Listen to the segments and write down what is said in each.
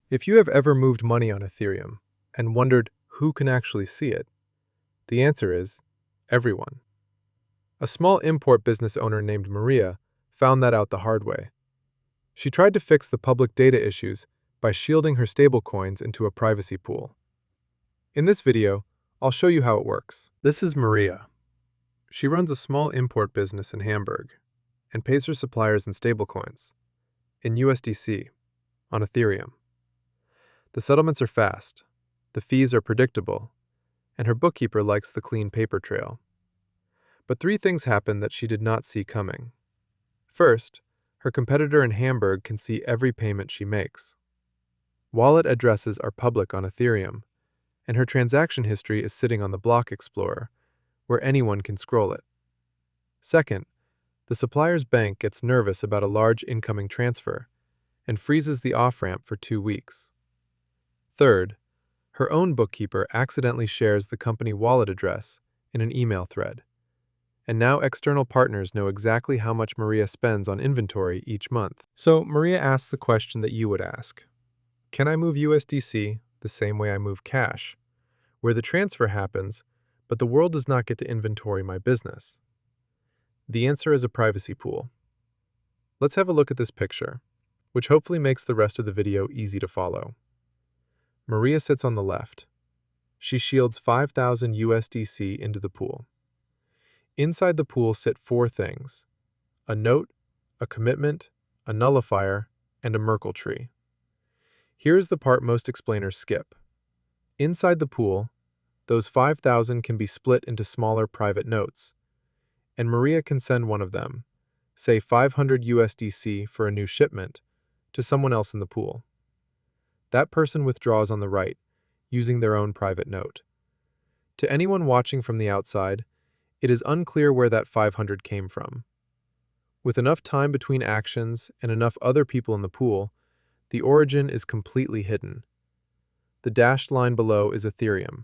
If you have ever moved money on Ethereum and wondered who can actually see it, the answer is everyone. A small import business owner named Maria found that out the hard way. She tried to fix the public data issues by shielding her stablecoins into a privacy pool. In this video, I'll show you how it works. This is Maria. She runs a small import business in Hamburg and pays her suppliers in stablecoins, in USDC, on Ethereum. The settlements are fast, the fees are predictable, and her bookkeeper likes the clean paper trail. But three things happen that she did not see coming. First, her competitor in Hamburg can see every payment she makes. Wallet addresses are public on Ethereum, and her transaction history is sitting on the Block Explorer, where anyone can scroll it. Second, the supplier's bank gets nervous about a large incoming transfer and freezes the off-ramp for 2 weeks. Third, her own bookkeeper accidentally shares the company wallet address in an email thread. And now external partners know exactly how much Maria spends on inventory each month. So Maria asks the question that you would ask. Can I move USDC the same way I move cash, where the transfer happens, but the world does not get to inventory my business? The answer is a privacy pool. Let's have a look at this picture, which hopefully makes the rest of the video easy to follow. Maria sits on the left. She shields 5,000 USDC into the pool. Inside the pool sit 4 things: a note, a commitment, a nullifier, and a Merkle tree. Here's the part most explainers skip. Inside the pool, those 5,000 can be split into smaller private notes, and Maria can send one of them, say 500 USDC for a new shipment, to someone else in the pool. That person withdraws on the right, using their own private note. To anyone watching from the outside, it is unclear where that 500 came from. With enough time between actions and enough other people in the pool, the origin is completely hidden. The dashed line below is Ethereum.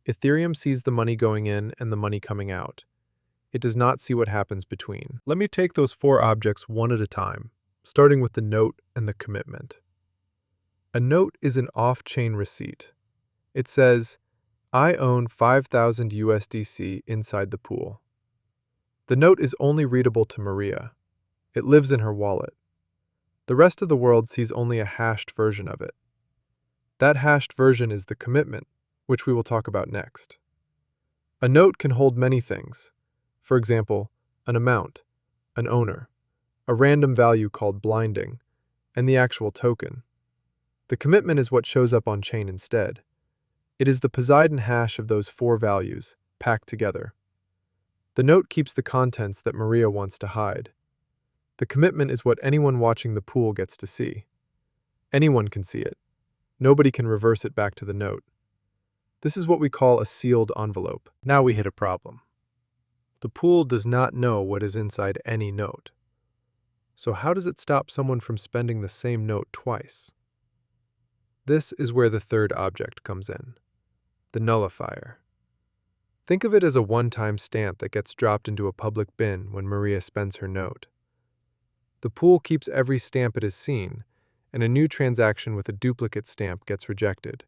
Ethereum sees the money going in and the money coming out. It does not see what happens between. Let me take those 4 objects one at a time, starting with the note and the commitment. A note is an off-chain receipt. It says, I own 5,000 USDC inside the pool. The note is only readable to Maria. It lives in her wallet. The rest of the world sees only a hashed version of it. That hashed version is the commitment, which we will talk about next. A note can hold many things. For example, an amount, an owner, a random value called blinding, and the actual token. The commitment is what shows up on chain instead. It is the Poseidon hash of those 4 values, packed together. The note keeps the contents that Maria wants to hide. The commitment is what anyone watching the pool gets to see. Anyone can see it. Nobody can reverse it back to the note. This is what we call a sealed envelope. Now we hit a problem. The pool does not know what is inside any note. So how does it stop someone from spending the same note twice? This is where the third object comes in, the nullifier. Think of it as a one-time stamp that gets dropped into a public bin when Maria spends her note. The pool keeps every stamp it has seen, and a new transaction with a duplicate stamp gets rejected.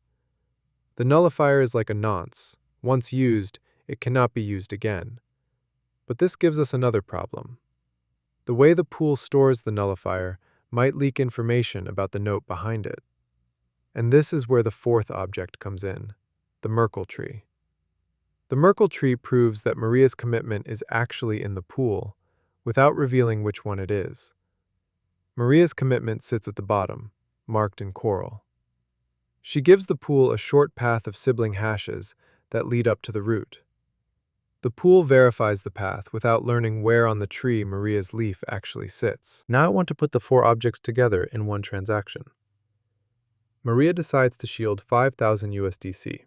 The nullifier is like a nonce. Once used, it cannot be used again. But this gives us another problem. The way the pool stores the nullifier might leak information about the note behind it. And this is where the 4th object comes in, the Merkle tree. The Merkle tree proves that Maria's commitment is actually in the pool, without revealing which one it is. Maria's commitment sits at the bottom, marked in coral. She gives the pool a short path of sibling hashes that lead up to the root. The pool verifies the path without learning where on the tree Maria's leaf actually sits. Now I want to put the 4 objects together in one transaction. Maria decides to shield 5,000 USDC.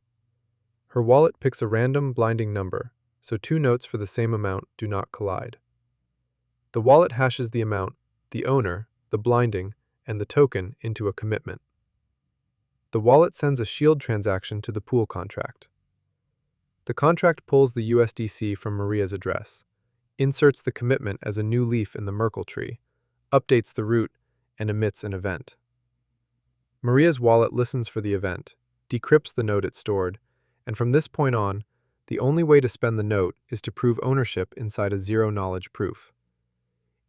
Her wallet picks a random blinding number, so 2 notes for the same amount do not collide. The wallet hashes the amount, the owner, the blinding, and the token into a commitment. The wallet sends a shield transaction to the pool contract. The contract pulls the USDC from Maria's address, inserts the commitment as a new leaf in the Merkle tree, updates the root, and emits an event. Maria's wallet listens for the event, decrypts the note it stored, and from this point on, the only way to spend the note is to prove ownership inside a zero-knowledge proof.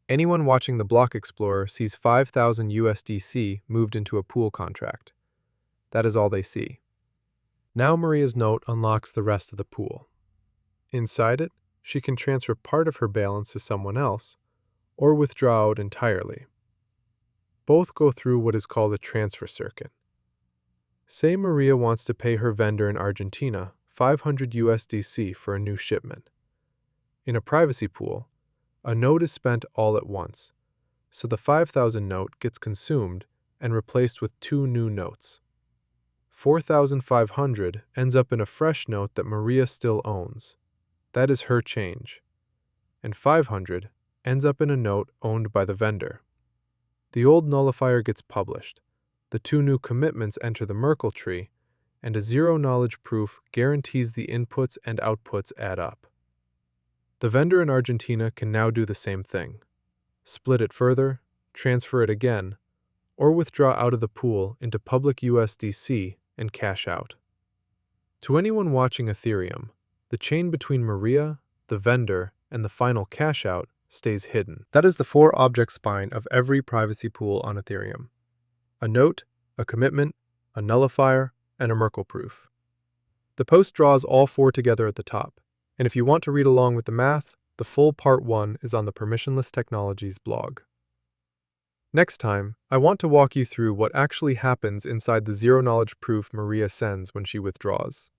Anyone watching the Block Explorer sees 5,000 USDC moved into a pool contract. That is all they see. Now Maria's note unlocks the rest of the pool. Inside it, she can transfer part of her balance to someone else, or withdraw out entirely. Both go through what is called a transfer circuit. Say Maria wants to pay her vendor in Argentina 500 USDC for a new shipment. In a privacy pool, a note is spent all at once, so the 5,000 note gets consumed and replaced with two new notes. 4,500 ends up in a fresh note that Maria still owns. That is her change. And 500 ends up in a note owned by the vendor. The old nullifier gets published, the two new commitments enter the Merkle tree, and a zero-knowledge proof guarantees the inputs and outputs add up. The vendor in Argentina can now do the same thing. Split it further, transfer it again, or withdraw out of the pool into public USDC and cash out. To anyone watching Ethereum, the chain between Maria, the vendor, and the final cash out stays hidden. That is the four-object spine of every privacy pool on Ethereum: a note, a commitment, a nullifier, and a Merkle proof. The post draws all four together at the top, and if you want to read along with the math, the full Part 1 is on the Permissionless Technologies blog. Next time, I want to walk you through what actually happens inside the zero-knowledge proof Maria sends when she withdraws.